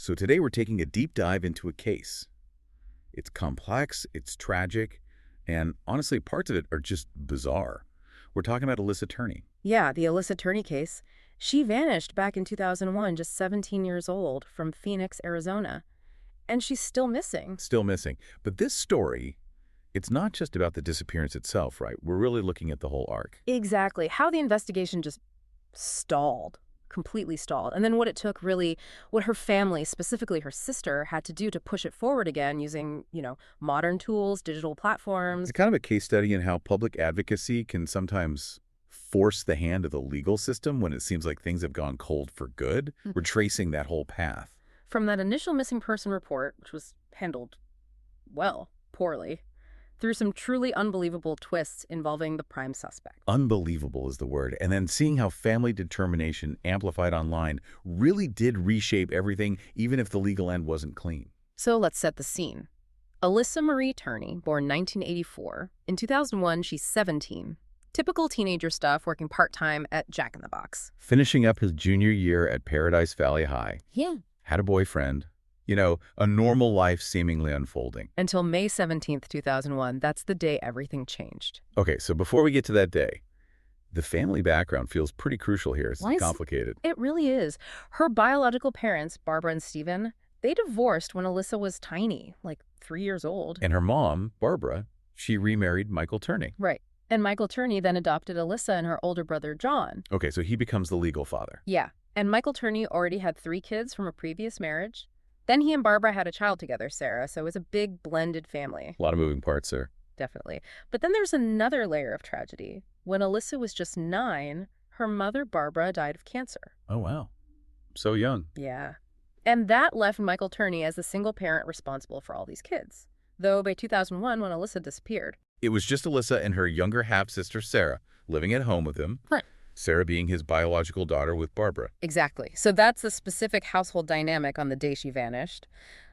So today we're taking a deep dive into a case. It's complex, it's tragic, and honestly, parts of it are just bizarre. We're talking about Alissa Turney. Yeah, the Alissa Turney case. She vanished back in 2001, just 17 years old, from Phoenix, Arizona. And she's still missing. Still missing. But this story, it's not just about the disappearance itself, right? We're really looking at the whole arc. Exactly. How the investigation just stalled, completely stalled. And then what it took really, what her family, specifically her sister, had to do to push it forward again using, modern tools, digital platforms. It's kind of a case study in how public advocacy can sometimes force the hand of the legal system when it seems like things have gone cold for good. We're tracing that whole path. From that initial missing person report, which was handled, well, poorly, through some truly unbelievable twists involving the prime suspect. Unbelievable is the word. And then seeing how family determination amplified online really did reshape everything, even if the legal end wasn't clean. So let's set the scene. Alissa Marie Turney, born 1984. In 2001, she's 17. Typical teenager stuff, working part-time at Jack in the Box. Finishing up his junior year at Paradise Valley High. Yeah. Had a boyfriend. A normal life seemingly unfolding. Until May 17th, 2001. That's the day everything changed. Okay, so before we get to that day, the family background feels pretty crucial here. It's complicated. It really is. Her biological parents, Barbara and Stephen, they divorced when Alissa was tiny, like 3 years old. And her mom, Barbara, she remarried Michael Turney. Right. And Michael Turney then adopted Alissa and her older brother, John. Okay, so he becomes the legal father. Yeah. And Michael Turney already had 3 kids from a previous marriage. Then he and Barbara had a child together, Sarah, so it was a big blended family. A lot of moving parts there. Definitely. But then there's another layer of tragedy. When Alissa was just 9, her mother, Barbara, died of cancer. Oh, wow. So young. Yeah. And that left Michael Turney as the single parent responsible for all these kids. Though by 2001, when Alissa disappeared. It was just Alissa and her younger half-sister, Sarah, living at home with him. Right. Sarah being his biological daughter with Barbara. Exactly. So that's the specific household dynamic on the day she vanished.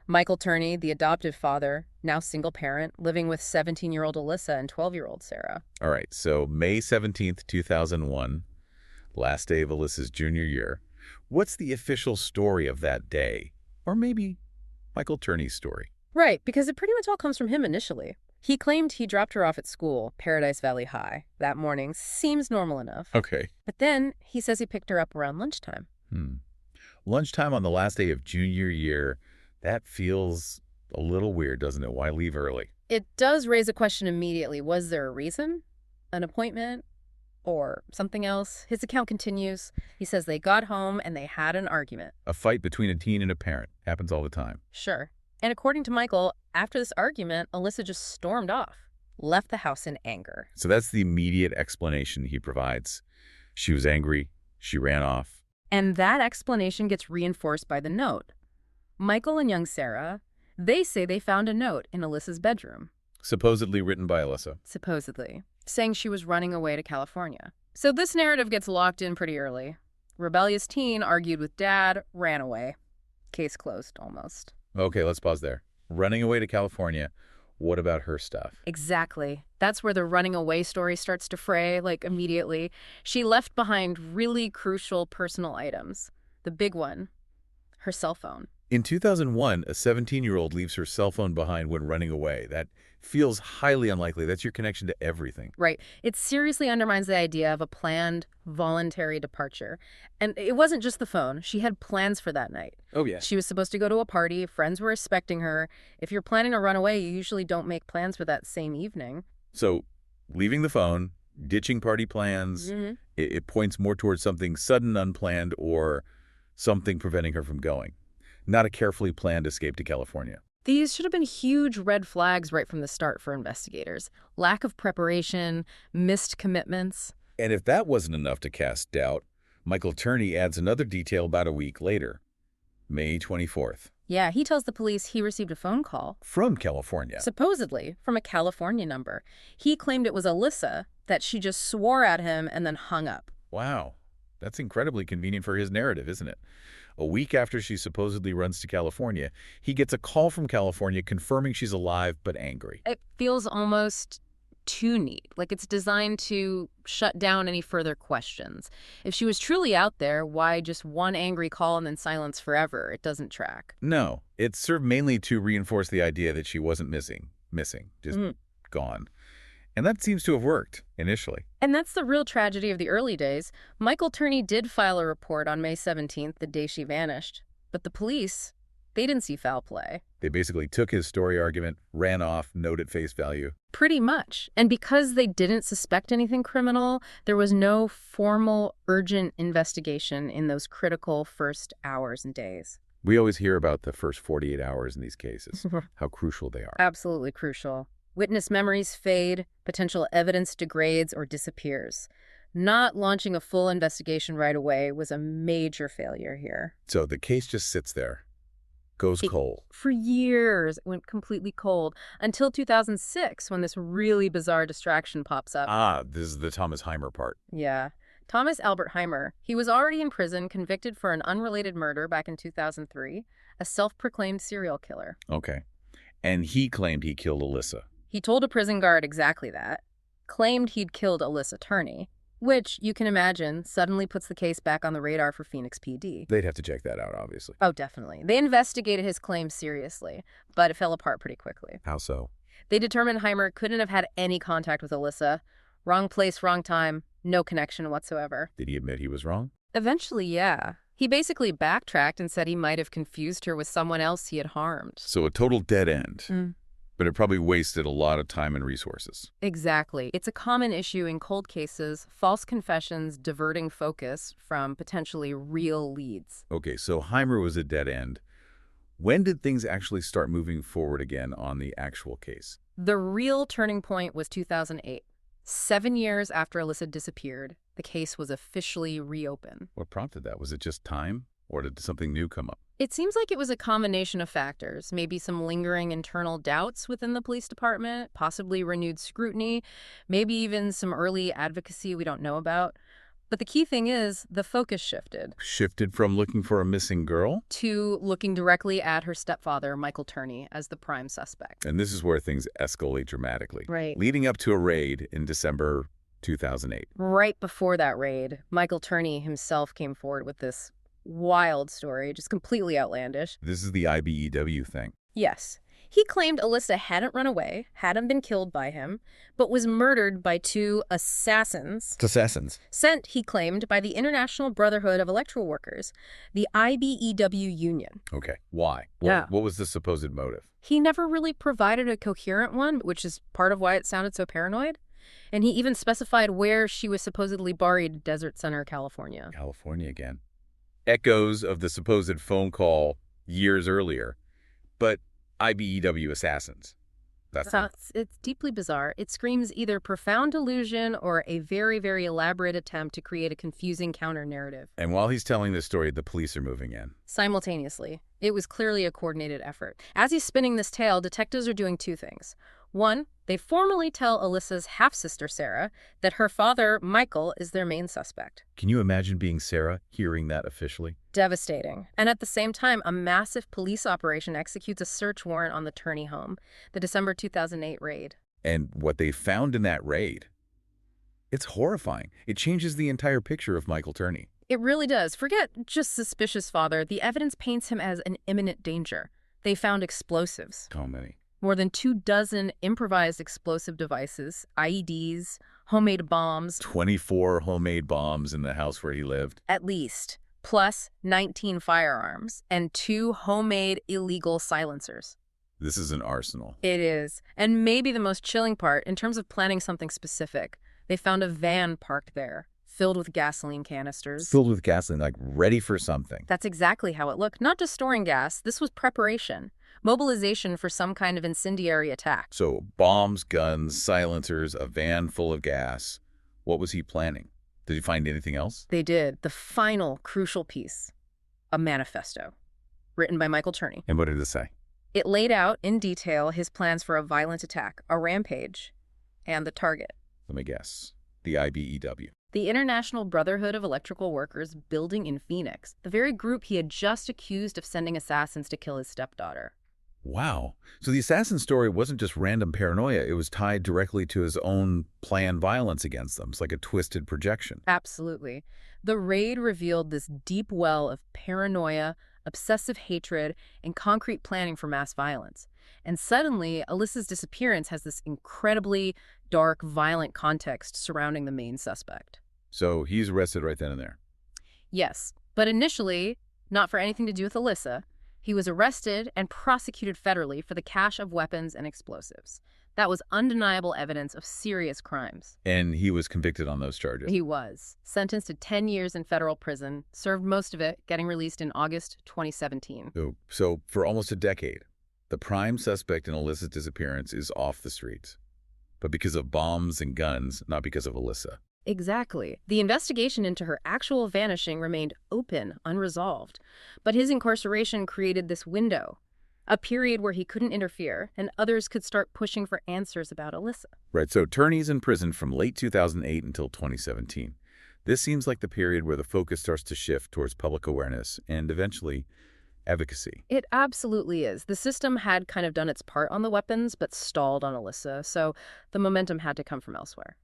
Michael Turney, the adoptive father, now single parent, living with 17-year-old Alissa and 12-year-old Sarah. All right, so May 17th, 2001, last day of Alissa's junior year. What's the official story of that day? Or maybe Michael Turney's story? Right, because it pretty much all comes from him initially. He claimed he dropped her off at school, Paradise Valley High, that morning. Seems normal enough. Okay. But then he says he picked her up around lunchtime. Lunchtime on the last day of junior year, that feels a little weird, doesn't it? Why leave early? It does raise a question immediately. Was there a reason? An appointment? Or something else? His account continues. He says they got home and they had an argument. A fight between a teen and a parent. Happens all the time. Sure. And according to Michael, after this argument, Alissa just stormed off, left the house in anger. So that's the immediate explanation he provides. She was angry. She ran off. And that explanation gets reinforced by the note. Michael and young Sarah, they say they found a note in Alissa's bedroom. Supposedly written by Alissa. Supposedly. Saying she was running away to California. So this narrative gets locked in pretty early. Rebellious teen argued with dad, ran away. Case closed, almost. Okay, let's pause there. Running away to California. What about her stuff? Exactly. That's where the running away story starts to fray, immediately. She left behind really crucial personal items. The big one, her cell phone. In 2001, a 17-year-old leaves her cell phone behind when running away. That feels highly unlikely. That's your connection to everything. Right. It seriously undermines the idea of a planned, voluntary departure. And it wasn't just the phone. She had plans for that night. Oh, yeah. She was supposed to go to a party. Friends were expecting her. If you're planning to run away, you usually don't make plans for that same evening. So, leaving the phone, ditching party plans, it points more towards something sudden, unplanned, or something preventing her from going. Not a carefully planned escape to California. These should have been huge red flags right from the start for investigators. Lack of preparation, missed commitments. And if that wasn't enough to cast doubt, Michael Turney adds another detail about a week later, May 24th. Yeah, he tells the police he received a phone call. From California. Supposedly, from a California number. He claimed it was Alissa, that she just swore at him and then hung up. Wow. That's incredibly convenient for his narrative, isn't it? A week after she supposedly runs to California, he gets a call from California confirming she's alive but angry. It feels almost too neat. Like, it's designed to shut down any further questions. If she was truly out there, why just one angry call and then silence forever? It doesn't track. No, it served mainly to reinforce the idea that she wasn't missing, just gone. And that seems to have worked, initially. And that's the real tragedy of the early days. Michael Turney did file a report on May 17th, the day she vanished. But the police, they didn't see foul play. They basically took his story argument, ran off, note at face value. Pretty much. And because they didn't suspect anything criminal, there was no formal, urgent investigation in those critical first hours and days. We always hear about the first 48 hours in these cases, how crucial they are. Absolutely crucial. Witness memories fade, potential evidence degrades or disappears. Not launching a full investigation right away was a major failure here. So the case just sits there, goes cold. For years, it went completely cold, until 2006, when this really bizarre distraction pops up. Ah, this is the Thomas Heimer part. Yeah. Thomas Albert Heimer, he was already in prison, convicted for an unrelated murder back in 2003, a self-proclaimed serial killer. Okay. And he claimed he killed Alissa. He told a prison guard exactly that, claimed he'd killed Alissa Turney, which, you can imagine, suddenly puts the case back on the radar for Phoenix PD. They'd have to check that out, obviously. Oh, definitely. They investigated his claims seriously, but it fell apart pretty quickly. How so? They determined Heimer couldn't have had any contact with Alissa. Wrong place, wrong time, no connection whatsoever. Did he admit he was wrong? Eventually, yeah. He basically backtracked and said he might have confused her with someone else he had harmed. So a total dead end. But it probably wasted a lot of time and resources. Exactly. It's a common issue in cold cases, false confessions diverting focus from potentially real leads. Okay, so Heimer was a dead end. When did things actually start moving forward again on the actual case? The real turning point was 2008. 7 years after Alissa disappeared, the case was officially reopened. What prompted that? Was it just time? Or did something new come up? It seems like it was a combination of factors, maybe some lingering internal doubts within the police department, possibly renewed scrutiny, maybe even some early advocacy we don't know about. But the key thing is, the focus shifted. Shifted from looking for a missing girl? To looking directly at her stepfather, Michael Turney, as the prime suspect. And this is where things escalate dramatically. Right. Leading up to a raid in December 2008. Right before that raid, Michael Turney himself came forward with this wild story, just completely outlandish. This is the IBEW thing. Yes. He claimed Alissa hadn't run away, hadn't been killed by him, but was murdered by two assassins. Sent, he claimed, by the International Brotherhood of Electrical Workers, the IBEW union. Okay. Why? Yeah. What was the supposed motive? He never really provided a coherent one, which is part of why it sounded so paranoid. And he even specified where she was supposedly buried, Desert Center, California. California again. Echoes of the supposed phone call years earlier, but IBEW assassins. It's deeply bizarre. It screams either profound delusion or a very, very elaborate attempt to create a confusing counter-narrative. And while he's telling this story, the police are moving in. Simultaneously. It was clearly a coordinated effort. As he's spinning this tale, detectives are doing two things. One, they formally tell Alissa's half-sister, Sarah, that her father, Michael, is their main suspect. Can you imagine being Sarah, hearing that officially? Devastating. And at the same time, a massive police operation executes a search warrant on the Turney home, the December 2008 raid. And what they found in that raid, it's horrifying. It changes the entire picture of Michael Turney. It really does. Forget just suspicious father. The evidence paints him as an imminent danger. They found explosives. How many? More than 24 improvised explosive devices, IEDs, homemade bombs. 24 homemade bombs in the house where he lived. At least. Plus 19 firearms and 2 homemade illegal silencers. This is an arsenal. It is. And maybe the most chilling part, in terms of planning something specific, they found a van parked there, filled with gasoline canisters. Filled with gasoline, like ready for something. That's exactly how it looked. Not just storing gas. This was preparation. Mobilization for some kind of incendiary attack. So bombs, guns, silencers, a van full of gas. What was he planning? Did he find anything else? They did. The final crucial piece, a manifesto, written by Michael Turney. And what did it say? It laid out in detail his plans for a violent attack, a rampage, and the target. Let me guess. The IBEW. The International Brotherhood of Electrical Workers building in Phoenix, the very group he had just accused of sending assassins to kill his stepdaughter. Wow. So the assassin story wasn't just random paranoia. It was tied directly to his own planned violence against them. It's like a twisted projection. Absolutely. The raid revealed this deep well of paranoia, obsessive hatred, and concrete planning for mass violence. And suddenly, Alissa's disappearance has this incredibly dark, violent context surrounding the main suspect. So he's arrested right then and there. Yes, but initially, not for anything to do with Alissa, he was arrested and prosecuted federally for the cache of weapons and explosives. That was undeniable evidence of serious crimes. And he was convicted on those charges. He was. Sentenced to 10 years in federal prison, served most of it, getting released in August 2017. So for almost a decade, the prime suspect in Alissa's disappearance is off the streets. But because of bombs and guns, not because of Alissa. Exactly. The investigation into her actual vanishing remained open, unresolved. But his incarceration created this window, a period where he couldn't interfere, and others could start pushing for answers about Alissa. Right, so Turney's in prison from late 2008 until 2017. This seems like the period where the focus starts to shift towards public awareness and eventually advocacy. It absolutely is. The system had kind of done its part on the weapons, but stalled on Alissa, so the momentum had to come from elsewhere.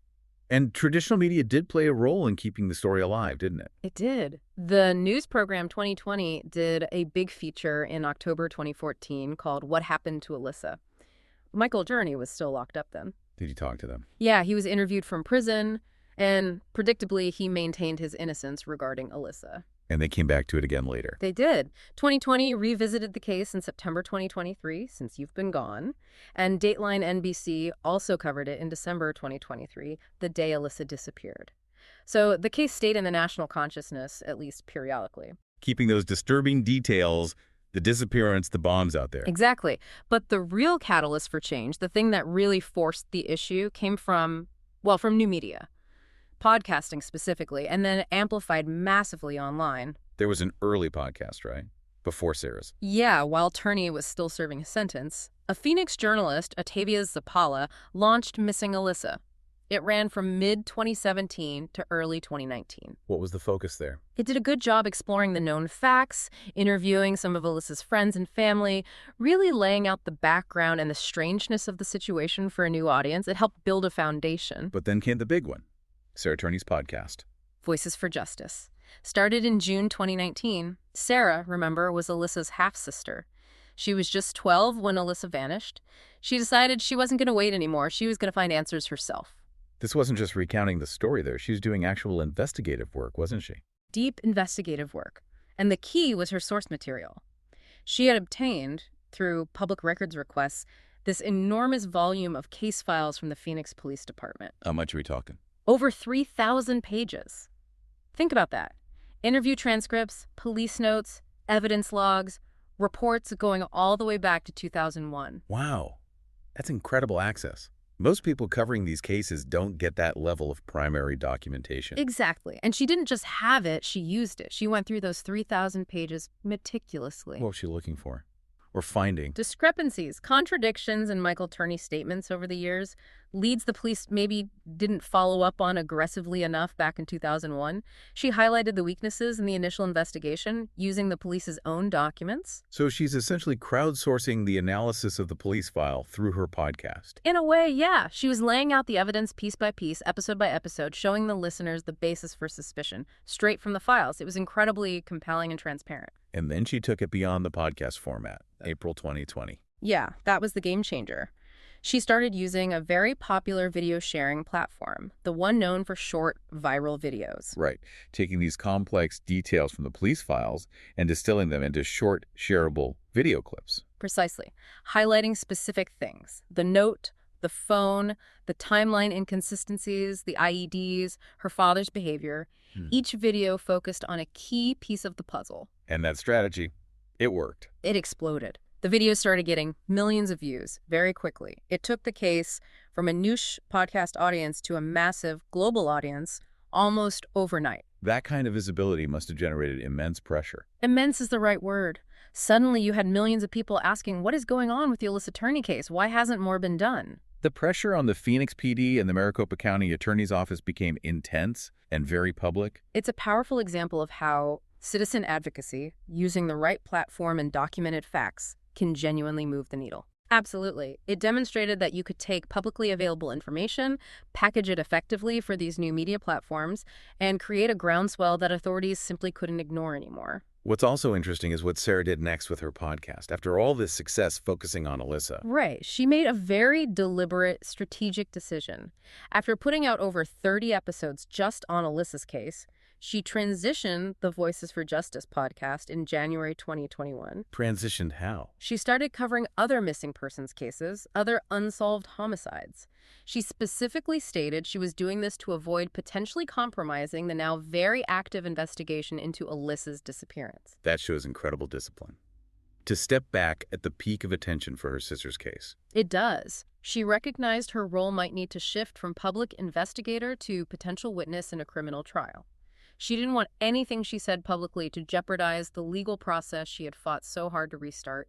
And traditional media did play a role in keeping the story alive, didn't it? It did. The news program 2020 did a big feature in October 2014 called What Happened to Alissa. Michael Turney was still locked up then. Did you talk to them? Yeah, he was interviewed from prison, and predictably, he maintained his innocence regarding Alissa. And they came back to it again later. They did. 2020 revisited the case in September 2023, since you've been gone. And Dateline NBC also covered it in December 2023, the day Alissa disappeared. So the case stayed in the national consciousness, at least periodically. Keeping those disturbing details, the disappearance, the bombs out there. Exactly. But the real catalyst for change, the thing that really forced the issue, came from new media. Podcasting specifically, and then amplified massively online. There was an early podcast, right? Before Sarah's. Yeah, while Turney was still serving his sentence, a Phoenix journalist, Ottavia Zapala, launched Missing Alissa. It ran from mid-2017 to early 2019. What was the focus there? It did a good job exploring the known facts, interviewing some of Alissa's friends and family, really laying out the background and the strangeness of the situation for a new audience. It helped build a foundation. But then came the big one. Sarah Turney's podcast. Voices for Justice. Started in June 2019. Sarah, remember, was Alissa's half-sister. She was just 12 when Alissa vanished. She decided she wasn't going to wait anymore. She was going to find answers herself. This wasn't just recounting the story, though. She was doing actual investigative work, wasn't she? Deep investigative work. And the key was her source material. She had obtained, through public records requests, this enormous volume of case files from the Phoenix Police Department. How much are we talking? Over 3,000 pages. Think about that. Interview transcripts, police notes, evidence logs, reports going all the way back to 2001. Wow. That's incredible access. Most people covering these cases don't get that level of primary documentation. Exactly. And she didn't just have it, she used it. She went through those 3,000 pages meticulously. What was she looking for? Or finding? Discrepancies, contradictions in Michael Turney's statements over the years, leads the police maybe didn't follow up on aggressively enough back in 2001. She highlighted the weaknesses in the initial investigation using the police's own documents. So she's essentially crowdsourcing the analysis of the police file through her podcast. In a way, yeah. She was laying out the evidence piece by piece, episode by episode, showing the listeners the basis for suspicion, straight from the files. It was incredibly compelling and transparent. And then she took it beyond the podcast format, April 2020. Yeah, that was the game changer. She started using a very popular video sharing platform, the one known for short, viral videos. Right. Taking these complex details from the police files and distilling them into short, shareable video clips. Precisely. Highlighting specific things. The note, the phone, the timeline inconsistencies, the IEDs, her father's behavior. Each video focused on a key piece of the puzzle. And that strategy, it worked. It exploded. The videos started getting millions of views very quickly. It took the case from a niche podcast audience to a massive global audience almost overnight. That kind of visibility must have generated immense pressure. Immense is the right word. Suddenly you had millions of people asking, what is going on with the Alissa Turney case? Why hasn't more been done? The pressure on the Phoenix PD and the Maricopa County Attorney's Office became intense and very public. It's a powerful example of how citizen advocacy, using the right platform and documented facts, can genuinely move the needle. Absolutely. It demonstrated that you could take publicly available information, package it effectively for these new media platforms, and create a groundswell that authorities simply couldn't ignore anymore. What's also interesting is what Sarah did next with her podcast. After all this success focusing on Alissa. Right. She made a very deliberate, strategic decision. After putting out over 30 episodes just on Alissa's case, she transitioned the Voices for Justice podcast in January 2021. Transitioned how? She started covering other missing persons cases, other unsolved homicides. She specifically stated she was doing this to avoid potentially compromising the now very active investigation into Alissa's disappearance. That shows incredible discipline. To step back at the peak of attention for her sister's case. It does. She recognized her role might need to shift from public investigator to potential witness in a criminal trial. She didn't want anything she said publicly to jeopardize the legal process she had fought so hard to restart.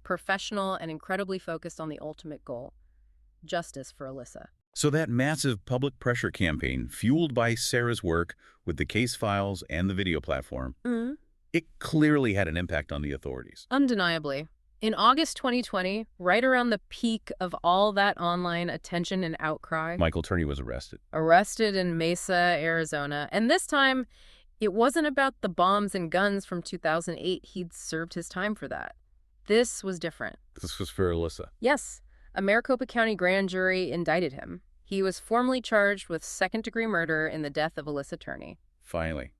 Professional and incredibly focused on the ultimate goal: justice for Alissa. So that massive public pressure campaign, fueled by Sarah's work with the case files and the video platform, it clearly had an impact on the authorities. Undeniably. In August 2020, right around the peak of all that online attention and outcry, Michael Turney was arrested. Arrested in Mesa, Arizona. And this time, it wasn't about the bombs and guns from 2008. He'd served his time for that. This was different. This was for Alissa. Yes, a Maricopa County grand jury indicted him. He was formally charged with second-degree murder in the death of Alissa Turney. Finally,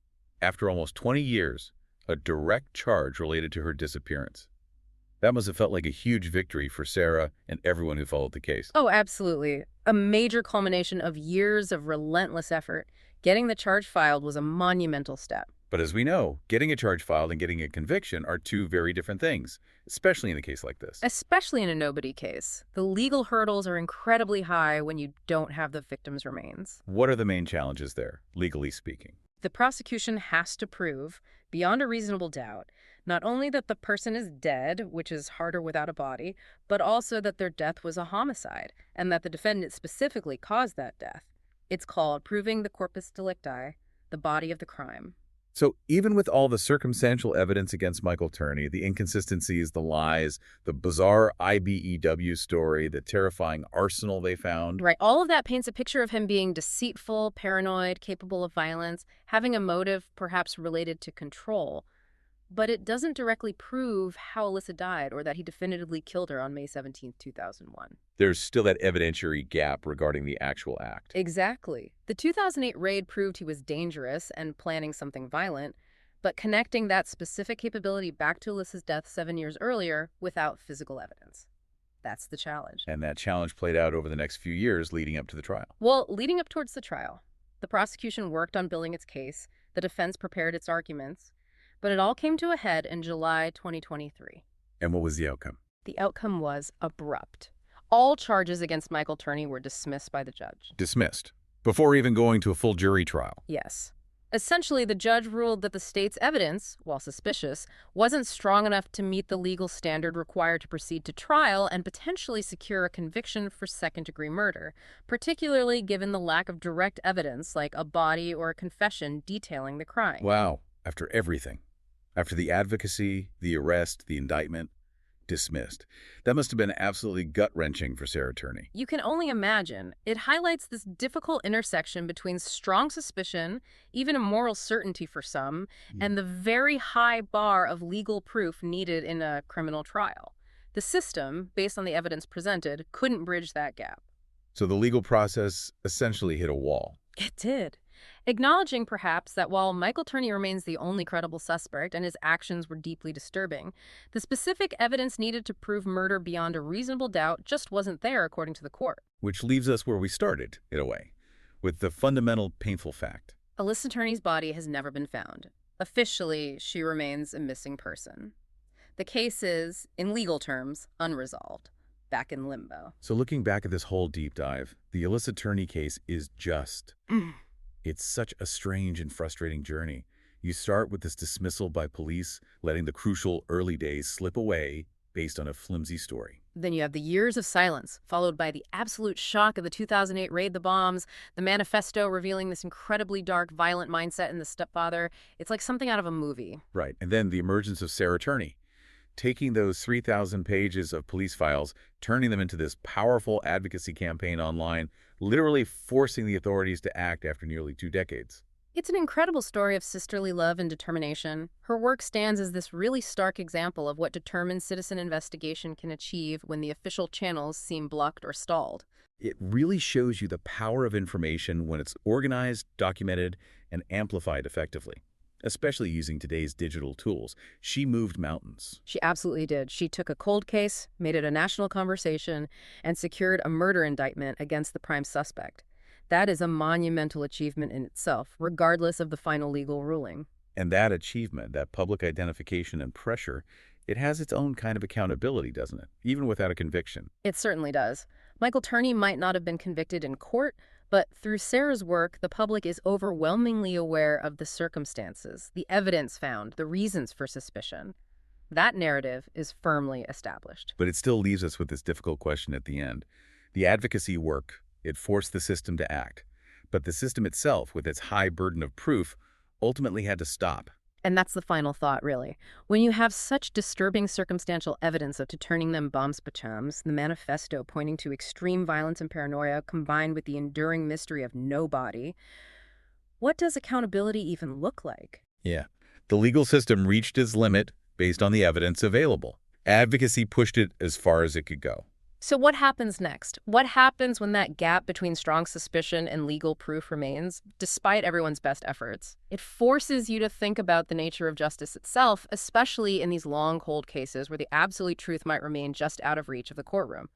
after almost 20 years, a direct charge related to her disappearance. That must have felt like a huge victory for Sarah and everyone who followed the case. Oh, absolutely. A major culmination of years of relentless effort. Getting the charge filed was a monumental step. But as we know, getting a charge filed and getting a conviction are two very different things, especially in a case like this. Especially in a nobody case. The legal hurdles are incredibly high when you don't have the victim's remains. What are the main challenges there, legally speaking? The prosecution has to prove, beyond a reasonable doubt, not only that the person is dead, which is harder without a body, but also that their death was a homicide, and that the defendant specifically caused that death. It's called proving the corpus delicti, the body of the crime. So even with all the circumstantial evidence against Michael Turney, the inconsistencies, the lies, the bizarre IBEW story, the terrifying arsenal they found. Right. All of that paints a picture of him being deceitful, paranoid, capable of violence, having a motive perhaps related to control. But it doesn't directly prove how Alissa died or that he definitively killed her on May 17, 2001. There's still that evidentiary gap regarding the actual act. Exactly. The 2008 raid proved he was dangerous and planning something violent, but connecting that specific capability back to Alissa's death 7 years earlier without physical evidence. That's the challenge. And that challenge played out over the next few years leading up to the trial. Well, leading up towards the trial, the prosecution worked on building its case, the defense prepared its arguments, but it all came to a head in July 2023. And what was the outcome? The outcome was abrupt. All charges against Michael Turney were dismissed by the judge. Dismissed, before even going to a full jury trial. Yes. Essentially, the judge ruled that the state's evidence, while suspicious, wasn't strong enough to meet the legal standard required to proceed to trial and potentially secure a conviction for second-degree murder, particularly given the lack of direct evidence like a body or a confession detailing the crime. Wow. After everything. After the advocacy, the arrest, the indictment, dismissed. That must have been absolutely gut-wrenching for Sarah Turney. You can only imagine. It highlights this difficult intersection between strong suspicion, even a moral certainty for some, and the very high bar of legal proof needed in a criminal trial. The system, based on the evidence presented, couldn't bridge that gap. So the legal process essentially hit a wall. It did. Acknowledging, perhaps, that while Michael Turney remains the only credible suspect and his actions were deeply disturbing, the specific evidence needed to prove murder beyond a reasonable doubt just wasn't there, according to the court. Which leaves us where we started, in a way, with the fundamental painful fact. Alissa Turney's body has never been found. Officially, she remains a missing person. The case is, in legal terms, unresolved, back in limbo. So looking back at this whole deep dive, the Alissa Turney case is just... It's such a strange and frustrating journey. You start with this dismissal by police, letting the crucial early days slip away based on a flimsy story. Then you have the years of silence, followed by the absolute shock of the 2008 raid, the bombs, the manifesto revealing this incredibly dark, violent mindset in the stepfather. It's like something out of a movie. Right, and then the emergence of Sarah Turney. taking those 3,000 pages of police files, turning them into this powerful advocacy campaign online, literally forcing the authorities to act after nearly 2 decades. It's an incredible story of sisterly love and determination. Her work stands as this really stark example of what determined citizen investigation can achieve when the official channels seem blocked or stalled. It really shows you the power of information when it's organized, documented, and amplified effectively, especially using today's digital tools. She moved mountains. She absolutely did. She took a cold case, made it a national conversation, and secured a murder indictment against the prime suspect. That is a monumental achievement in itself, regardless of the final legal ruling. And that achievement, that public identification and pressure, it has its own kind of accountability, doesn't it? Even without a conviction. It certainly does. Michael Turney might not have been convicted in court, but through Sarah's work, the public is overwhelmingly aware of the circumstances, the evidence found, the reasons for suspicion. That narrative is firmly established. But it still leaves us with this difficult question at the end. The advocacy work, it forced the system to act. But the system itself, with its high burden of proof, ultimately had to stop. And that's the final thought, really. When you have such disturbing circumstantial evidence of to turning them bombs bachams, the manifesto pointing to extreme violence and paranoia combined with the enduring mystery of nobody, what does accountability even look like? Yeah. The legal system reached its limit based on the evidence available. Advocacy pushed it as far as it could go. So what happens next? What happens when that gap between strong suspicion and legal proof remains, despite everyone's best efforts? It forces you to think about the nature of justice itself, especially in these long, cold cases where the absolute truth might remain just out of reach of the courtroom.